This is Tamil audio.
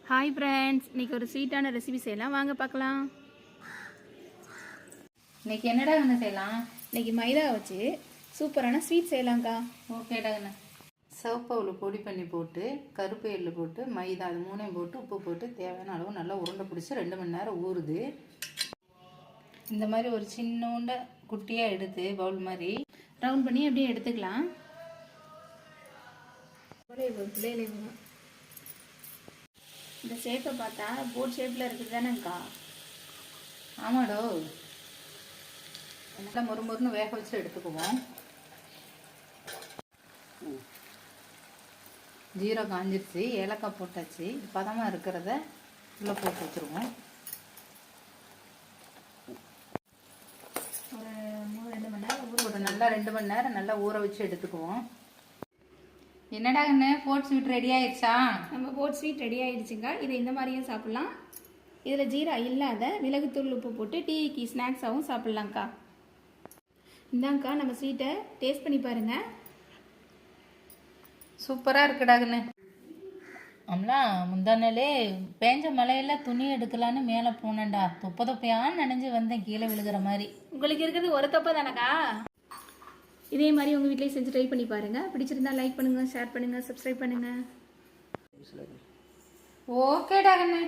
ஹாய் ஃப்ரெண்ட்ஸ், இன்றைக்கி ஒரு ஸ்வீட்டான ரெசிபி செய்யலாம், வாங்க பார்க்கலாம். இன்னைக்கு என்னடா கண்ணு செய்யலாம்? இன்றைக்கி மைதா வச்சு சூப்பரான ஸ்வீட் செய்யலாங்க்கா. ஓகேடா கண்ணு. சிவப்பவுல பொடி பண்ணி போட்டு, கருப்பு எள்ளு போட்டு, மைதா அது மூணையும் போட்டு, உப்பு போட்டு தேவையான அளவு நல்லா உருண்டை பிடிச்சி 2 மணி நேரம் ஊறுது. இந்த மாதிரி ஒரு சின்னோண்ட குட்டியாக எடுத்து பவுல் மாதிரி ரவுண்ட் பண்ணி அப்படியே எடுத்துக்கலாம். இந்த ஷேப்பை பார்த்தா போட் ஷேப்பில் இருக்குது தானேங்க்கா? ஆமாடோ. நல்லா மொறுமொறுன்னு வேக வச்சு எடுத்துக்குவோம். ஜீரகம் காஞ்சிருச்சு, ஏலக்காய் போட்டாச்சு. பதமாக இருக்கிறத உள்ளே போட்டு வச்சுருவோம். நல்லா 2 மணி நேரம் நல்லா ஊற வச்சு எடுத்துக்குவோம். என்னடா கண்ணு, போட் ஸ்வீட் ரெடி ஆயிடுச்சா? நம்ம போட் ஸ்வீட் ரெடி ஆயிடுச்சுங்க. இதை இந்த மாதிரியும் சாப்பிட்லாம். இதில் ஜீரா இல்லாத மிளகுத்தூள் உப்பு போட்டு டீக்கு ஸ்நாக்ஸாகவும் சாப்பிட்லாங்க்கா. இந்தாங்க்கா, நம்ம ஸ்வீட்டை டேஸ்ட் பண்ணி பாருங்கள். சூப்பராக இருக்குடா கண்ணு. ஆம்லா முந்தானாலே பேஞ்ச மழையில் துணி எடுக்கலான்னு மேலே போனேன்டா. தொப்பையான்னு நனைஞ்சு வந்தேன், கீழே விழுகிற மாதிரி. உங்களுக்கு இருக்கிறது ஒரு தொப்பை தானக்கா? இதே மாதிரி உங்கள் வீட்டிலேயே செஞ்சு ட்ரை பண்ணி பாருங்கள். பிடிச்சிருந்தா லைக் பண்ணுங்கள், ஷேர் பண்ணுங்கள், சப்ஸ்கிரைப் பண்ணுங்கள். ஓகேடா கண்ணு.